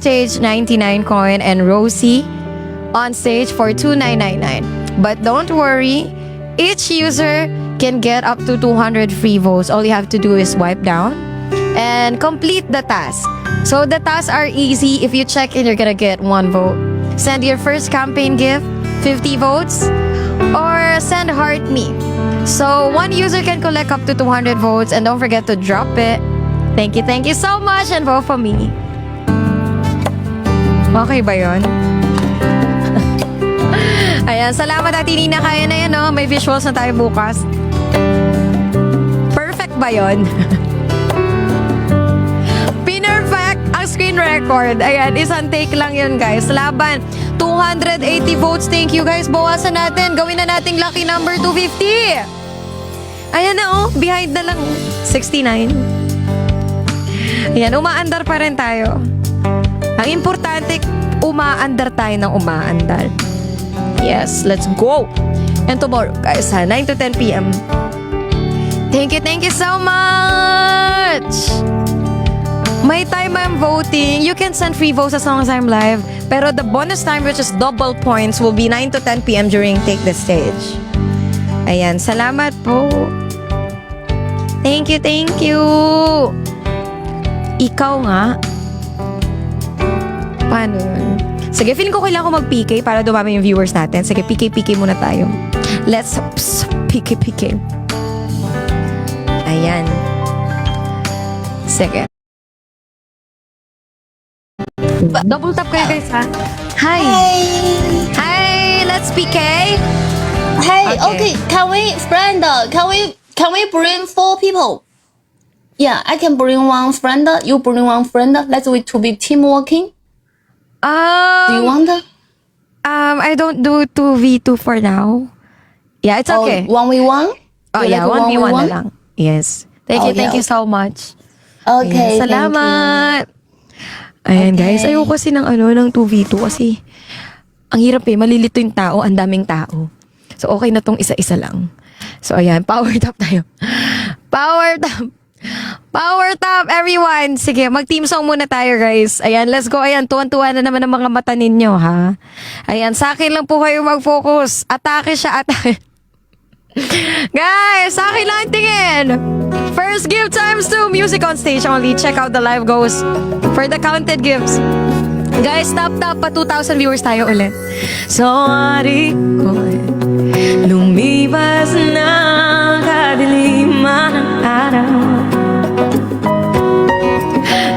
stage 99 coin and Rosie on stage for 2999. But don't worry, each user can get up to 200 free votes. All you have to do is swipe down and complete the task. So the tasks are easy. If you check in, you're gonna get 1 vote. Send your first campaign gift, 50 votes, or send heart me. So 1 user can collect up to 200 votes, and don't forget to drop it. Thank you so much, and vote for me. Okay ba yun? Ayan, salamat Ate Nina. Kaya na yan, no? May visuals na tayo bukas. Perfect ba yun? Pinerfect ang screen record. Ayan, isang take lang yun, guys. Laban, 280 votes. Thank you, guys. Bawasan natin. Gawin na nating lucky number 250. Ayan na, oh. Behind na lang. 69. Ayan, umaandar pa rin tayo. Ang importante, umaandar tayo ng umaandar. Yes, let's go! And tomorrow, guys, 9 to 10 p.m. Thank you so much! May time I'm voting. You can send free votes as long as I'm live. Pero the bonus time, which is double points, will be 9 to 10 p.m. during Take the Stage. Ayan, salamat po. Thank you. Ikaw nga. Paano yun? Sige, feeling ko kailangan ko mag-PK para dumami yung viewers natin. Sige, PK muna tayo. Let's PK. Ayan. Sige. Double tap kayo guys, ha? Hi! Hi! Let's PK! Hey, okay. Can we bring 4 people? Yeah, I can bring 1 friend. You bring 1 friend. Let's we to be team working. Do you want that? I don't do 2v2 for now. Yeah, it's okay. 1v1? Oh, yeah, 1v1 na lang. Yes. Thank you so much. Okay, Ayan, salamat. Ayan, guys. Ayoko kasi ng ng 2v2 kasi ang hirap malilito yung tao, ang daming tao. So, okay na tong isa-isa lang. So, ayan, power tap tayo. Power tap, everyone! Sige, mag-team song muna tayo, guys. Ayan, let's go. Ayan, tuwan-tuwa na naman ang mga mata ninyo, ha? Ayan, sa akin lang po kayo mag-focus. Atake siya, atake. Guys, sa akin lang tingin. First gift ×2, music on stage only. Check out the live goes for the counted gifts. Guys, tap pa 2,000 viewers tayo ulit. Sorry ko, lumipas na kadiliman ng araw.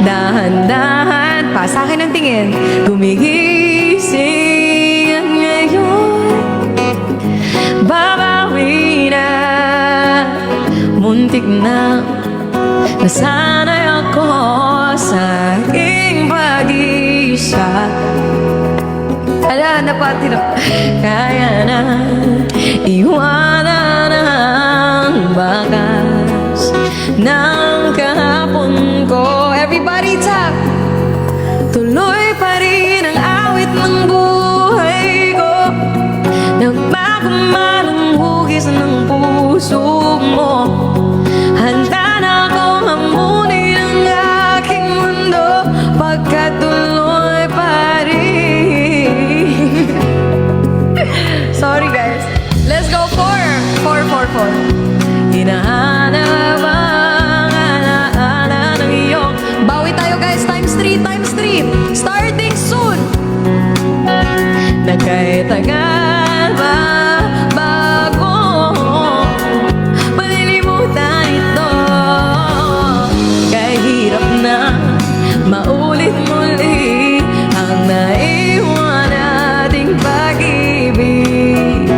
Dahan-dahan pa sa akin ang tingin. Gumigising at ngayon babawi na. Muntik na nasanay ako sa aking pag-isa. Ala, napati na. Kaya na iwanan ang bakas ng kahapon ko. Everybody tap! Tuloy pa rin ang awit ng buhay ko. Nagbago man ang hugis ng puso mo. Handa na akong hamunin ang aking mundo pagkatuloy pa rin. Sorry guys. Let's go 4. Hinahanap ang alaala ng iyong bawi tayo guys. ×3. Starting soon. Na kahit tagal pa bago malilimutan ito. Kahit hirap na maulit muli ang naiwan nating pag-ibig.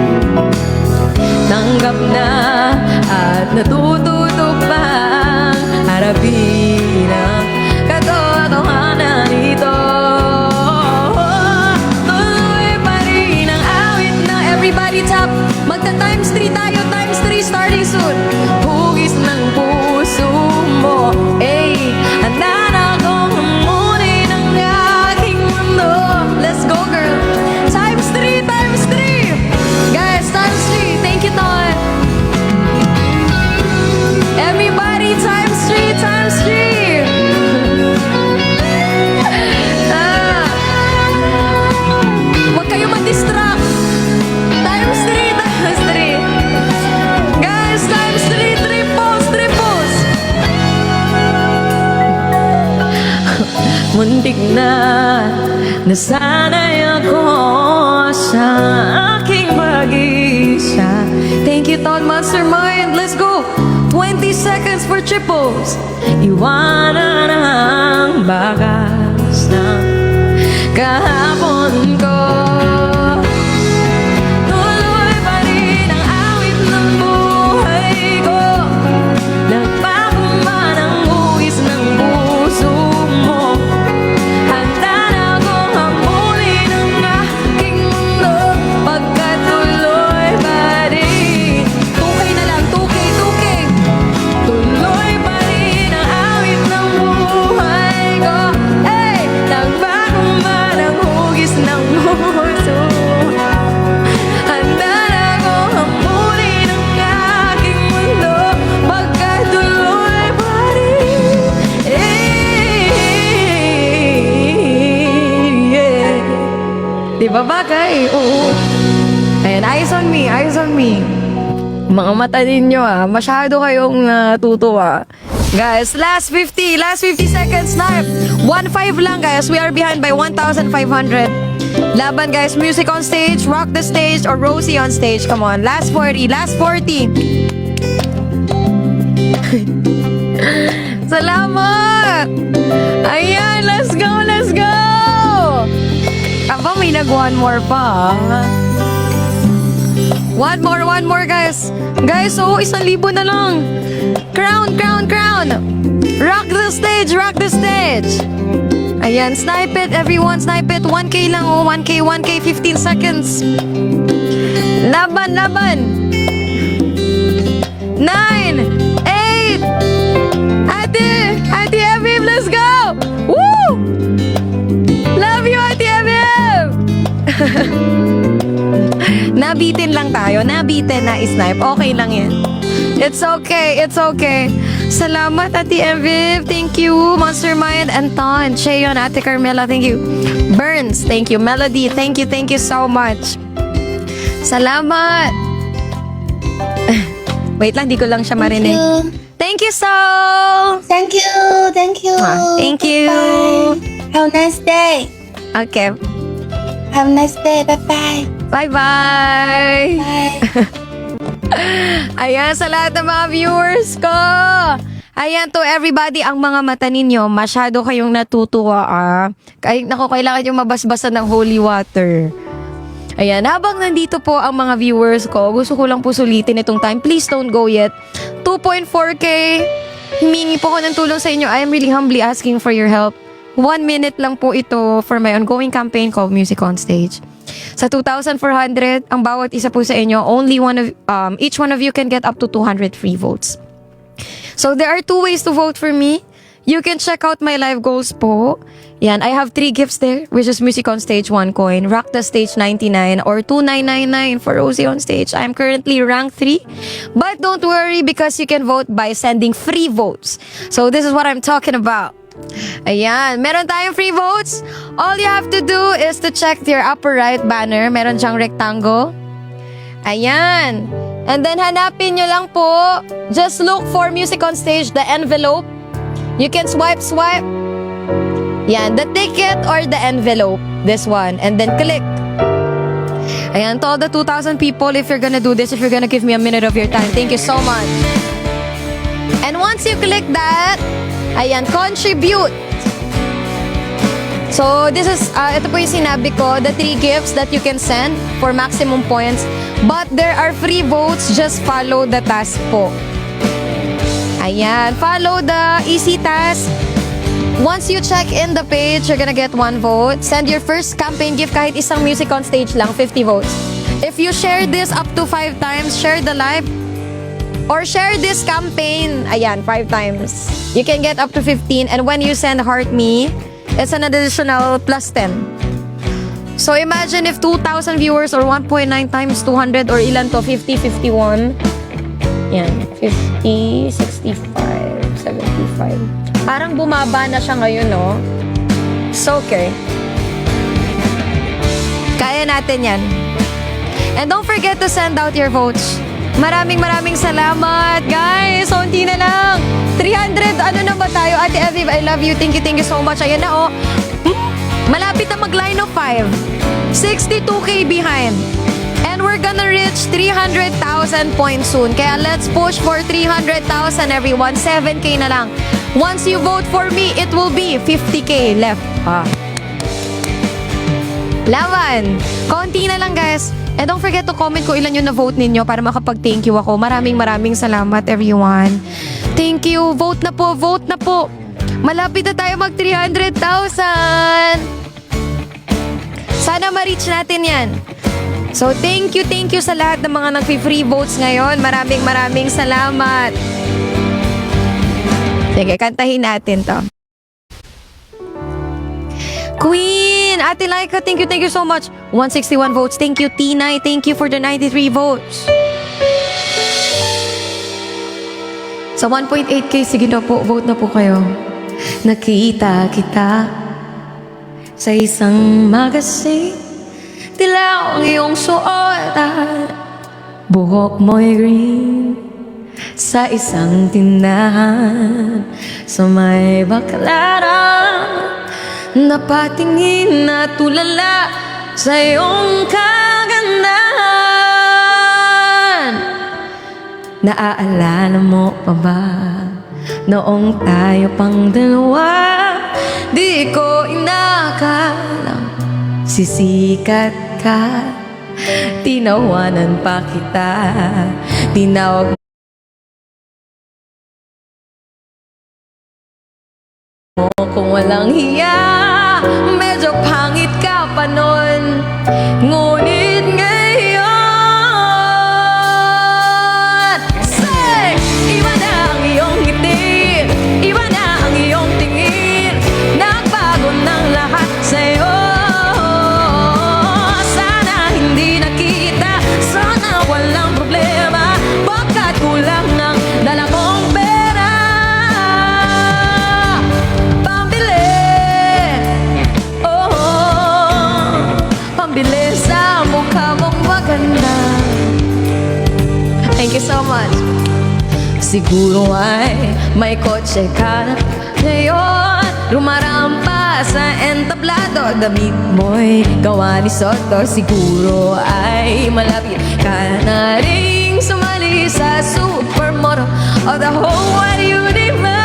Tanggap na at natututo pang harapin ang katotohanan nito. Tuloy pa rin ang na nasanay ako sa aking pag-iisa. Thank you, Ton Mastermind. Let's go! 20 seconds for triples. Iwanan ang bagas ng kahapon ko. Tuloy pa rin ang awit ng buhay ko. Nagpakuman ang buwis ng puso mo. Handa na akong hamulin ang aking mundo. Pagkatuloy pa rin. 2K na lang, 2K. Tuloy pa rin ang awit ng buhay ko. Hey! Nagpakuman ang hugis ng puso. Handa na akong hamulin ang aking mundo. Pagkatuloy pa rin. Yeah. Di ba bagay? Oo. Ayan, eyes on me, eyes on me. Mga mata ninyo masyado kayong natutuwa. Guys, last 50 seconds na. 1-5 lang guys, we are behind by 1,500. Laban guys, music on stage, rock the stage, or Rosie on stage. Come on, last 40. Salamat! Ayan, let's go! Aba, may nag-one more pa. One more guys. Guys, 1,000 na lang. Crown. Rock the stage. Ayan, snipe it everyone, snipe it. 1K lang 1K, 15 seconds. Laban. 9, 8. Ate Evie, let's go. Woo! Love you, Ate Evie. Nabitin lang tayo. Nabitin na snipe. Okay lang yan. It's okay. Salamat, Ate Eviv. Thank you. Mastermind and Ton. Cheyon, Ate Carmela. Thank you. Burns. Thank you. Melody. Thank you so much. Salamat. Wait lang, di ko lang siya marinig. Thank you, Sol. Thank you. Thank you. Bye. Have a nice day. Okay. Have a nice day. Bye-bye. Bye-bye. Bye. Ayan, sa lahat ng mga viewers ko. Ayan, to everybody, ang mga mata ninyo, masyado kayong natutuwa kailangan yung mabasbasan ng holy water. Ayan, habang nandito po ang mga viewers ko, gusto ko lang po sulitin itong time. Please don't go yet. 2.4K. Humingi po ko ng tulong sa inyo. I am really humbly asking for your help. 1 minute lang po ito for my ongoing campaign called Music on Stage. Sa 2,400, ang bawat isa po sa inyo, each one of you can get up to 200 free votes. So there are 2 ways to vote for me. You can check out my live goals po. Yan, I have 3 gifts there, which is Music on Stage 1 coin, Rock the Stage 99, or 2,999 for Rosie on Stage. I'm currently rank 3. But don't worry because you can vote by sending free votes. So this is what I'm talking about. Ayan, meron tayong free votes. All you have to do is to check your upper right banner. Meron siyang rectangle. Ayan. And then hanapin nyo lang po. Just look for Music on Stage, the envelope. You can swipe. Yan, the ticket or the envelope. This one. And then click. Ayan, to all the 2,000 people, if you're gonna do this, if you're gonna give me a minute of your time, thank you so much. And once you click that, ayan, contribute. So, this is, ito po yung sinabi ko, the 3 gifts that you can send for maximum points. But there are free votes, just follow the task po. Ayan, follow the easy task. Once you check in the page, you're gonna get 1 vote. Send your first campaign gift, kahit isang Music on Stage lang, 50 votes. If you share this up to 5 times, share the live, or share this campaign, ayan, 5 times. You can get up to 15, and when you send Heart Me, it's an additional plus 10. So imagine if 2,000 viewers or 1.9 times 200 or ilan to, 50, 51. Yan, 50, 65, 75. Parang bumaba na siya ngayon, no? It's okay. Kaya natin yan. And don't forget to send out your votes. Maraming salamat, guys. So, hindi na lang. 300, ano na ba tayo? Ate Eviv, I love you. Thank you so much. Ayan na, oh. Malapit na mag-line of 5. 62K behind. And we're gonna reach 300,000 points soon. Kaya let's push for 300,000 everyone. 7K na lang. Once you vote for me, it will be 50K left. Laban! Konti na lang guys. And don't forget to comment kung ilan yung na-vote ninyo para makapag-thank you ako. Maraming salamat everyone. Thank you. Vote na po, vote na po. Malapit na tayo mag 300,000. Sana ma-reach natin yan. So thank you sa lahat ng mga nag-free votes ngayon. Maraming salamat. Sige, kantahin natin to. Queen! Ate Laika, thank you so much. 161 votes. Thank you, Tinay. Thank you for the 93 votes. Sa 1.8K, sige na po, vote na po kayo. Nakita kita sa isang magazine. Dilaw ang iyong suot at buhok mo'y green. Sa isang tindahan sa may Baclaran, napatingin na tulala sa iyong kagandahan. Naaalala mo pa ba noong tayo pang dalawa? Di ko inakalang sisikat ka. Tinawanan pa kita, tinawag mo kung walang hiya. Medyo pangit ka pa nun, ngunit ngayon, say, iba na ang iyong ngiti, iba na ang iyong tingin. Nagbago ng lahat sa'yo. Sana hindi nakita, sana walang problema, baka kulang ng dala kong pera. Pambili, pambili sa mukha mong maganda. Thank you so much. Siguro ay may kotse ka na ngayon, rumarampa sa entablado. Damit mo'y gawa ni Soto. Siguro ay malapit ka na ring sumali sa supermodel of the whole wide universe.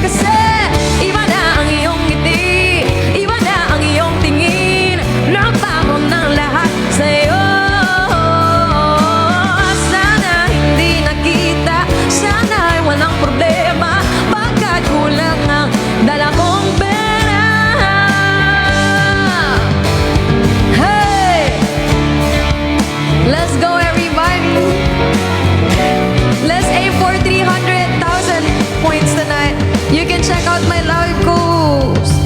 Kasi iba na ang iyong ngiti, iba na ang iyong tingin. Nagbago ng lahat sa'yo. Sana hindi nakita, sana ay walang problema, pagkat kulang ang dala kong pera. Hey! Let's go everybody! Let's aim for 300,000 points tonight. You can check out my live post.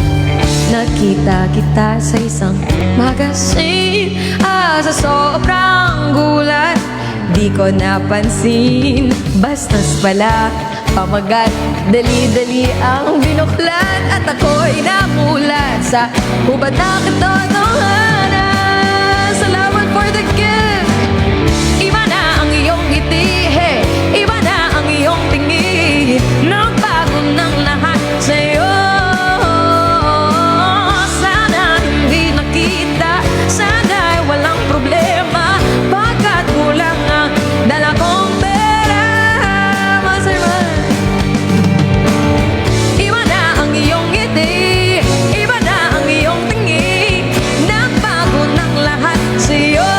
Nakita kita sa isang magazine, sa sobrang gulat, di ko napansin. Bastos pala, pamagat, dali-dali ang binuklat, at ako'y namulat sa hubad na katotohanan. Salamat for the gift. Iba na ang iyong ngiti, hey, iba na ang iyong tingin. Nagbago ng lahat sa'yo. Sana hindi nakita, sana ay walang problema, pagkat kulang ang dala kong pera. Maserman. Iba na ang iyong ngiti, iba na ang iyong tingin. Nagbago ng lahat sa'yo.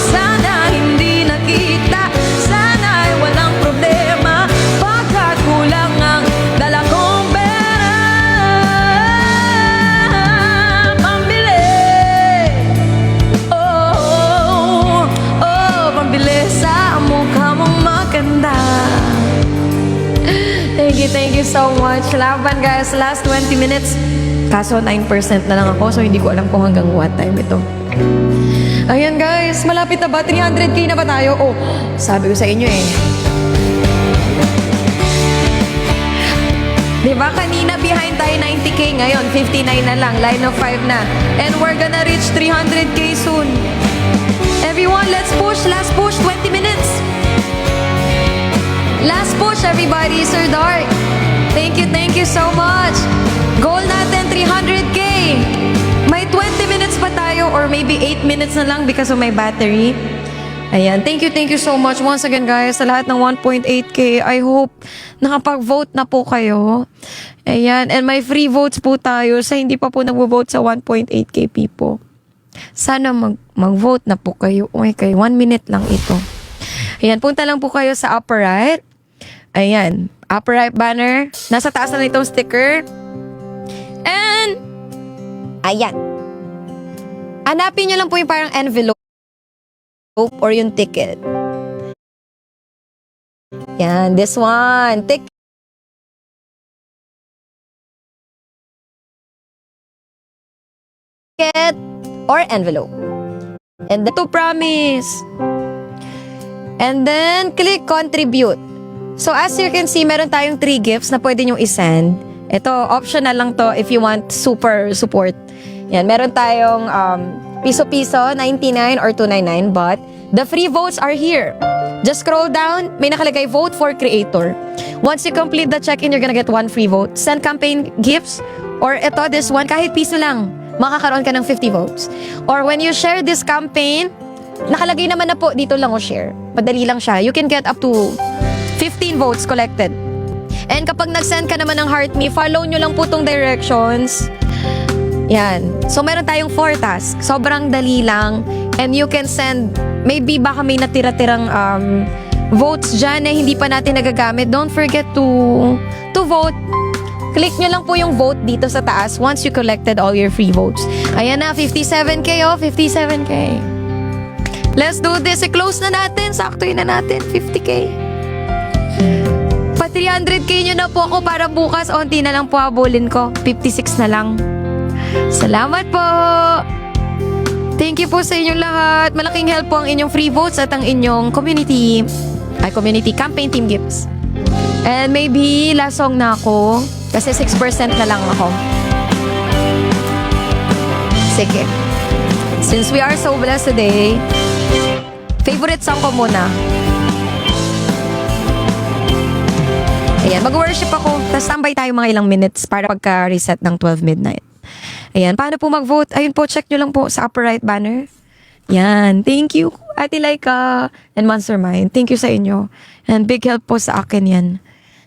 Sana hindi nakita, sana ay walang problema, pagkat kulang ang dala kong pera. Pambili, pambili sa mukha mong maganda. Thank you so much. Laban guys, last 20 minutes. Kaso 9% na lang ako, so hindi ko alam kung hanggang what time ito. Ayan guys, malapit na ba? 300K na ba tayo? Oh, sabi ko sa inyo eh. Diba kanina behind tayo 90K, ngayon 59 na lang, line of 5 na. And we're gonna reach 300K soon. Everyone, let's push, last push, 20 minutes. Last push everybody, Sir Dark. Thank you so much. Goal natin, 300K. May 20 minutes pa tayo or maybe 8 minutes na lang because of my battery. Ayan, thank you so much once again guys sa lahat ng 1.8K. I hope nakapag-vote na po kayo. Ayan, and may free votes po tayo sa hindi pa po nag-vote sa 1.8K people. Sana mag-vote na po kayo. Okay, 1 minute lang ito. Ayan, punta lang po kayo sa upper right. Ayan, upper right banner. Nasa taas na itong sticker. And, ayan. Hanapin nyo lang po yung parang envelope or yung ticket. Yan, this one. Ticket or envelope. And then, to promise. And then, click contribute. So, as you can see, meron tayong 3 gifts na pwede nyo isend. Ito, optional lang to if you want super support. Yan, meron tayong piso-piso, 99 or 299, but the free votes are here. Just scroll down, may nakalagay vote for creator. Once you complete the check-in, you're gonna get 1 free vote. Send campaign gifts, or ito, this one, kahit piso lang, makakaroon ka ng 50 votes. Or when you share this campaign, nakalagay naman na po, dito lang o share. Madali lang siya. You can get up to 15 votes collected. And kapag nag-send ka naman ng heart me, follow nyo lang po tong directions. Yan. So, meron tayong 4 tasks. Sobrang dali lang. And you can send, maybe baka may natira-tirang votes dyan na hindi pa natin nagagamit. Don't forget to vote. Click nyo lang po yung vote dito sa taas once you collected all your free votes. Ayan na, 57K 57K. Let's do this. I-close na natin. Saktuin na natin. 50K. Pa 300K nyo na po ako para bukas. Onti na lang po habulin ko. 56 na lang. Salamat po. Thank you po sa inyong lahat. Malaking help po ang inyong free votes at ang inyong community campaign team gifts. And maybe last song na ako kasi 6% na lang ako. Sige. Since we are so blessed today, favorite song ko muna. Ayan, mag-worship ako. Tapos tambay tayo mga ilang minutes para pagka-reset ng 12 midnight. Ayan, paano po mag-vote? Ayun po, check nyo lang po sa upper right banner. Yan, thank you, Ate Laika and Mastermind. Thank you sa inyo. And big help po sa akin yan.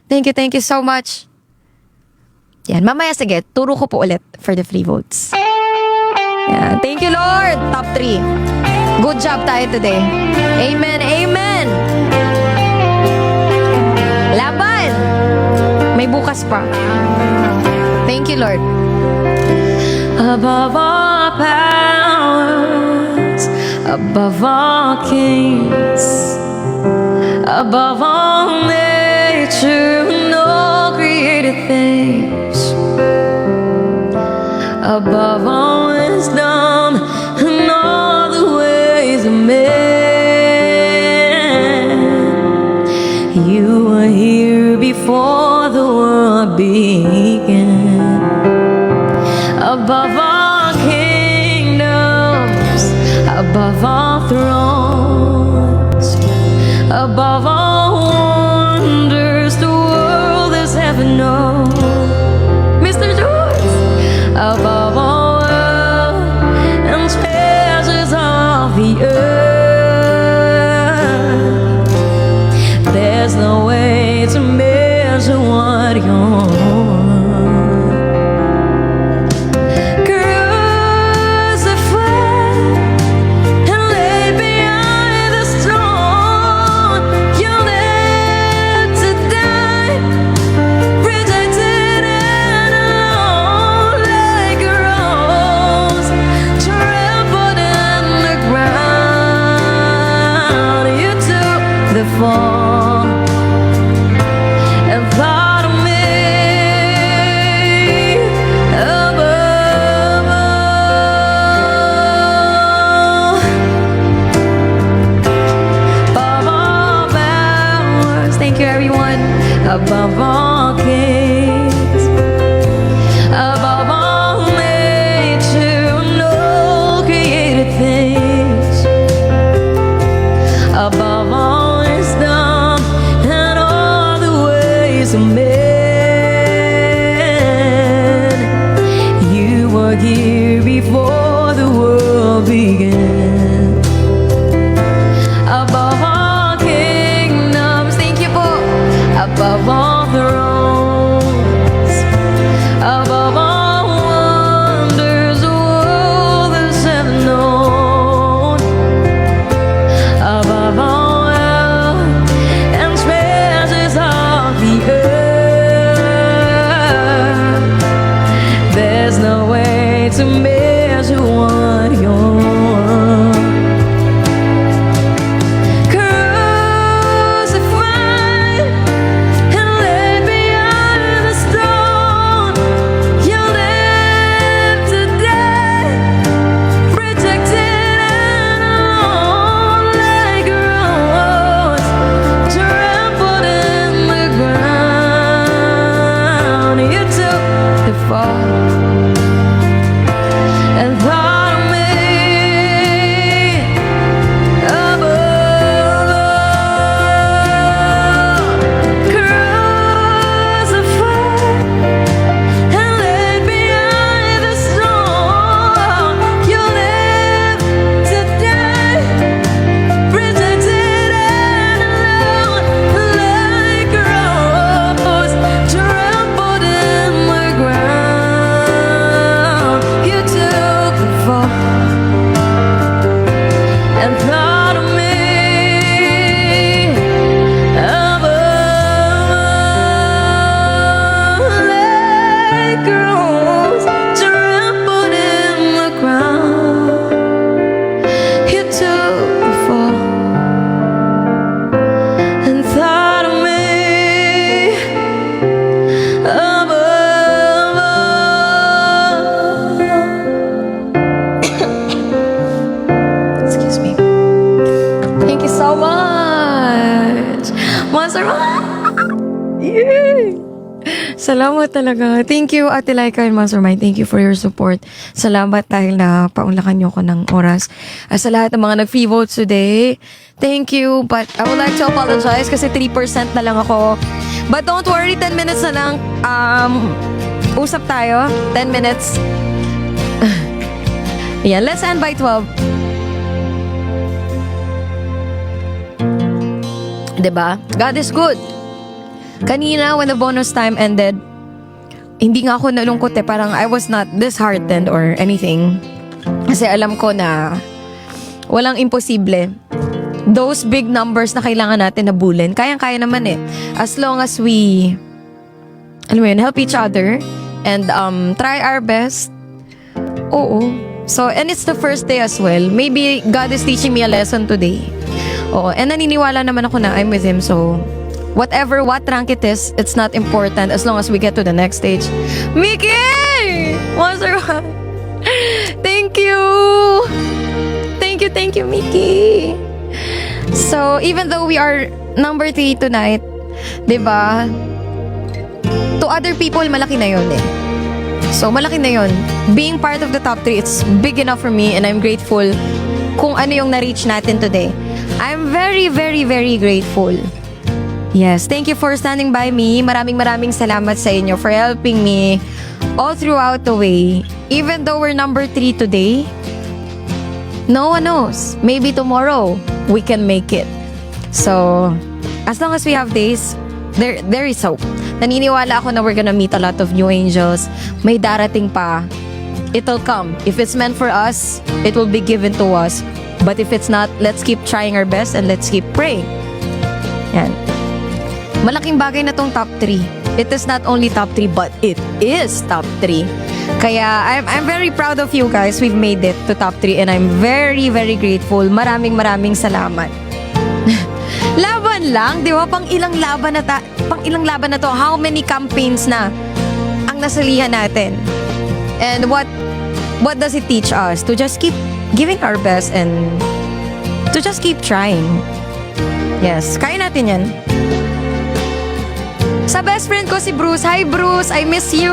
Thank you so much. Yan, mamaya sige, turo ko po ulit for the free votes. Yan, thank you Lord. Top 3. Good job tayo today. Amen, amen. Laban! May bukas pa. Thank you Lord. Above all powers, above all kings, above all nature and all created things, above all wisdom and all the ways of man, you were here before the world began. Above all kingdoms, above all thrones, above all wonders the world has ever known. Mr. Joyce, above all wealth and treasures of the earth, there's no way to measure what you're. begin. Above all kingdoms, thank you po. Above all thrones, above all wonders, the world has ever known, above all wealth and treasures of the earth, there's no way to measure what you're. And thought of me above all, crucified and laid behind the stone. You live today, protected and alone, like a rose trampled in the ground. You took the fall and thought of me above all, like a rose trampled in the ground. You took the fall and thought of me above all. Excuse me. Thank you so much, Monster Mom. Yay! Salamat talaga. Thank you, Ate Laika and Mastermind. Thank you for your support. Salamat dahil na paunlakan niyo ko ng oras. Sa lahat ng mga nag-free votes today, thank you. But I would like to apologize kasi 3% na lang ako. But don't worry, 10 minutes na lang. Usap tayo. 10 minutes. Yeah, let's end by 12. Diba? God is good. Kanina, when the bonus time ended, hindi nga ako nalungkot eh. Parang I was not disheartened or anything. Kasi alam ko na walang imposible. Those big numbers na kailangan natin nabulin, kayang-kaya naman eh. As long as we, alam mo yun, help each other and try our best. Oo. So, and it's the first day as well. Maybe God is teaching me a lesson today. Oo. And naniniwala naman ako na I'm with Him. So, what rank it is, it's not important as long as we get to the next stage. Mickey! Monster High! Thank you! Thank you, Mickey! So, even though we are number 3 tonight, diba? To other people, malaki na yun eh. So, malaki na yun. Being part of the top 3, it's big enough for me and I'm grateful kung ano yung na-reach natin today. I'm very, very, very grateful. Yes, thank you for standing by me. Maraming salamat sa inyo for helping me all throughout the way. Even though we're number 3 today, no one knows. Maybe tomorrow, we can make it. So, as long as we have days, there is hope. Naniniwala ako na we're gonna meet a lot of new angels. May darating pa. It'll come. If it's meant for us, it will be given to us. But if it's not, let's keep trying our best and let's keep praying. Yan. Malaking bagay na tong top 3. It is not only top 3, but it is top 3. Kaya, I'm very proud of you guys. We've made it to top 3 and I'm very, very grateful. Maraming salamat. Laban lang, di ba? Pang ilang laban na to. How many campaigns na ang nasalihan natin? And what does it teach us? To just keep giving our best and to just keep trying. Yes, kaya natin yan. Sa best friend ko si Bruce. Hi Bruce, I miss you.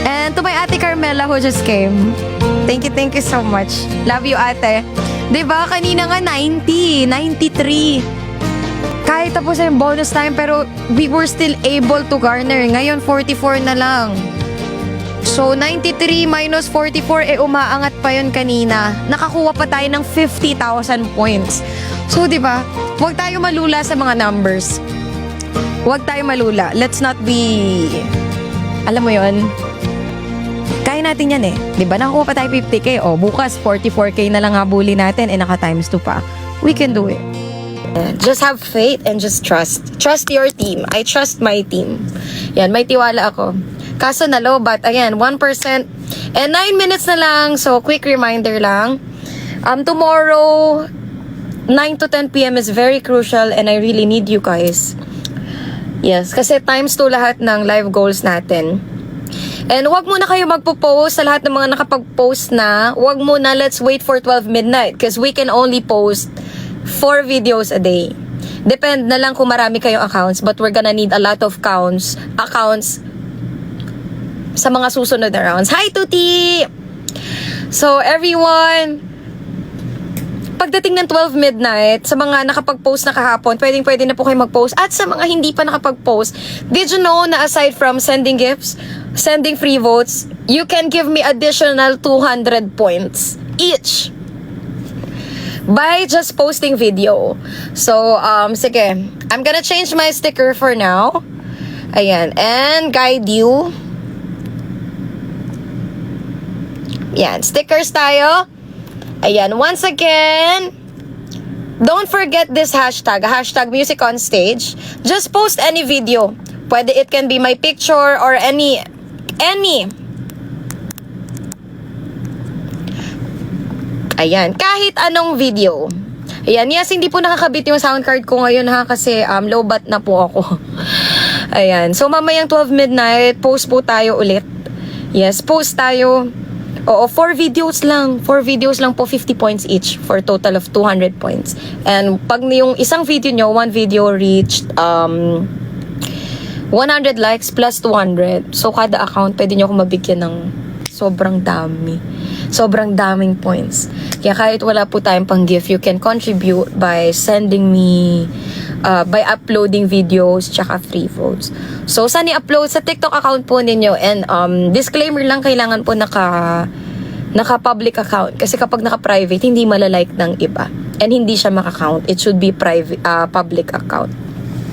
And to my ate Carmela who just came. Thank you so much. Love you ate. Diba kanina nga 90, 93. Kahit tapos yung bonus time pero we were still able to garner. Ngayon 44 na lang. So, 93 minus 44, umaangat pa yun kanina. Nakakuha pa tayo ng 50,000 points. So, di ba? Huwag tayo malula sa mga numbers. Huwag tayo malula. Let's not be... Alam mo yon, kaya natin yan eh. Di ba? Nakakuha pa tayo 50k. O, bukas 44k na lang habulin natin naka times 2 pa. We can do it. Just have faith and just trust. Trust your team. I trust my team. Yan, may tiwala ako. Kaso na low, but ayan, 1%. And 9 minutes na lang. So, quick reminder lang. Tomorrow, 9 to 10 p.m. is very crucial and I really need you guys. Yes, kasi times 2 lahat ng live goals natin. And wag muna kayo magpo-post sa lahat ng mga nakapag-post na. Wag muna, let's wait for 12 midnight because we can only post 4 videos a day. Depend na lang kung marami kayong accounts, but we're gonna need a lot of accounts sa mga susunod na rounds. Hi, Tuti! So, everyone, pagdating ng 12 midnight, sa mga nakapag-post na kahapon, pwede na po kayo mag-post. At sa mga hindi pa nakapag-post, did you know na aside from sending gifts, sending free votes, you can give me additional 200 points each by just posting video. So, sige. I'm gonna change my sticker for now. Ayan. And guide you. Yan. Stickers tayo. Ayan. Once again, don't forget this hashtag. Hashtag music on stage. Just post any video. Pwede, it can be my picture or any. Ayan, kahit anong video. Ayan, yes, hindi po nakakabit yung sound card ko ngayon ha, kasi low bat na po ako. Ayan, so mamayang 12 midnight, post po tayo ulit. Yes, post tayo. Oo, 4 videos lang. 4 videos lang po, 50 points each for total of 200 points. And pag yung isang video nyo, one video reached 100 likes plus 200. So, kada account, pwede nyo akong mabigyan ng sobrang dami. Sobrang daming points. Kaya kahit wala po tayong pang gift, you can contribute by sending me, by uploading videos, tsaka free votes. So, saan i-upload? Sa TikTok account po ninyo. And disclaimer lang, kailangan po naka-public account. Kasi kapag naka-private, hindi malalike ng iba. And hindi siya maka-count. It should be private, public account.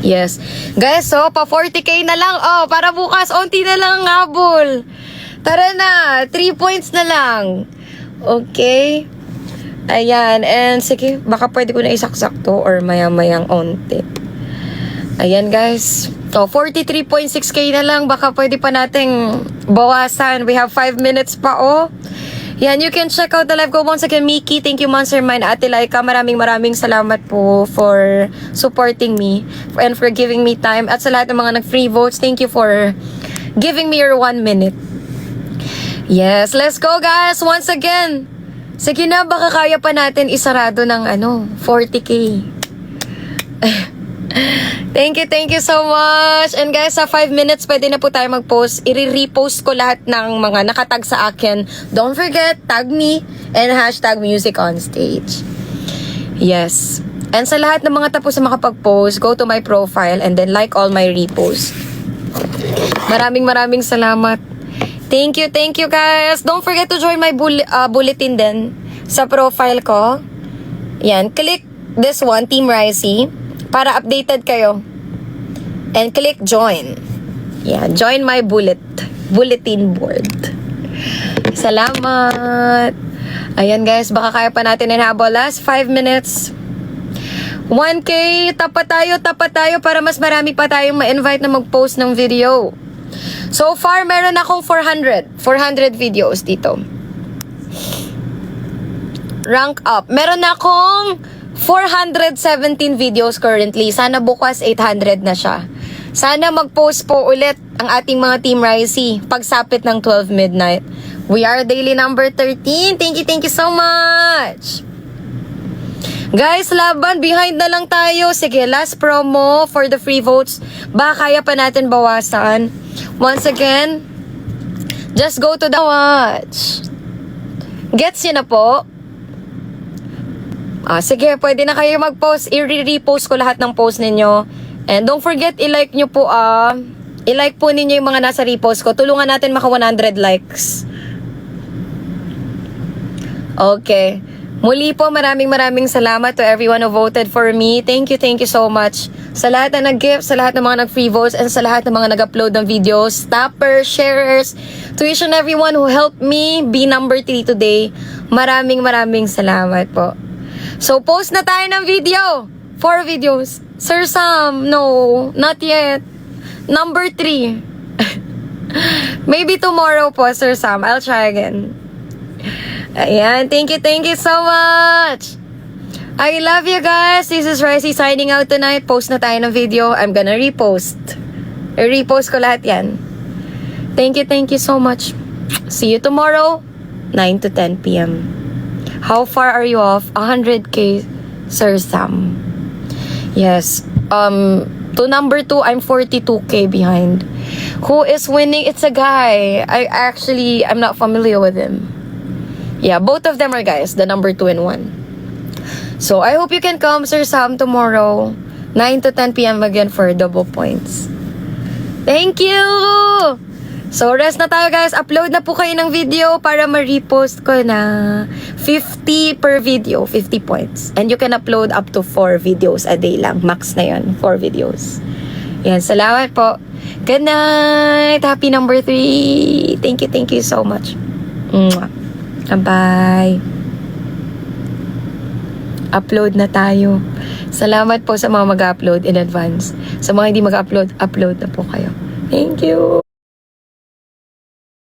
Yes. Guys, so, pa 40k na lang. Oh, para bukas, onti na lang habol. Tara na, 3 points na lang. Okay? Ayan, and sige, baka pwede ko na isaksak to or maya-mayang onti. Ayan, guys. So, 43.6k na lang. Baka pwede pa nating bawasan. We have 5 minutes pa, oh. Yan, you can check out the live go once again. Miki, thank you, Monster Mine. Ate Laika, maraming salamat po for supporting me and for giving me time. At sa lahat ng mga nag-free votes, thank you for giving me your 1 minute. Yes, let's go, guys. Once again. Sige na, baka kaya pa natin isarado ng 40k. Thank you so much. And guys, sa 5 minutes, pwede na po tayo mag-post. I-repost ko lahat ng mga nakatag sa akin. Don't forget, tag me and hashtag music on stage. Yes. And sa lahat ng mga tapos na makapag-post, go to my profile and then like all my reposts. Maraming salamat. Thank you guys. Don't forget to join my bulletin din sa profile ko. Yan, click this one, Team Ricey, para updated kayo. And click join. Yan, join my bulletin board. Salamat. Ayan guys, baka kaya pa natin inhabol. Last 5 minutes. 1K, tapat tayo para mas marami pa tayong ma-invite na mag-post ng video. So far, meron akong 400 videos dito. Rank up. Meron akong 417 videos currently. Sana bukas 800 na siya. Sana mag-post po ulit ang ating mga Team Ricey pagsapit ng 12 midnight. We are daily number 13. Thank you so much. Guys, laban, behind na lang tayo. Sige, last promo for the free votes. Baka kaya pa natin bawasan. Once again, just go to the watch. Gets yun na po? Sige, pwede na kayo mag-post. I-repost ko lahat ng post ninyo. And don't forget, i-like nyo po I-like po ninyo yung mga nasa repost ko. Tulungan natin maka 100 likes. Okay. Muli po, maraming salamat to everyone who voted for me. Thank you so much. Sa lahat na nag-gift, sa lahat ng mga nag-free votes, and sa lahat ng mga nag-upload ng videos, tappers, sharers, to each and everyone who helped me be number 3 today. Maraming salamat po. So, post na tayo ng video. 4 videos. Sir Sam, no, not yet. Number 3. Maybe tomorrow po, Sir Sam. I'll try again. Ayan, thank you so much. I love you guys. This is Ricey signing out tonight. Post na tayo ng video. I'm gonna repost. I-repost ko lahat yan. Thank you so much. See you tomorrow, 9 to 10 p.m. How far are you off? 100k, Sir Sam. Yes. To number 2, I'm 42k behind. Who is winning? It's a guy. I'm not familiar with him. Yeah, both of them are guys, the number 2 and 1. So, I hope you can come, Sir Sam, tomorrow, 9 to 10 p.m. again for double points. Thank you! So, rest na tayo, guys. Upload na po kayo ng video para ma-repost ko na 50 per video, 50 points. And you can upload up to 4 videos a day lang. Max na yun, 4 videos. Yan, salamat po. Good night! Happy number 3! Thank you so much. Mwah. Bye. Upload na tayo. Salamat po sa mga mag-upload in advance. Sa mga hindi mag-upload, upload na po kayo. Thank you.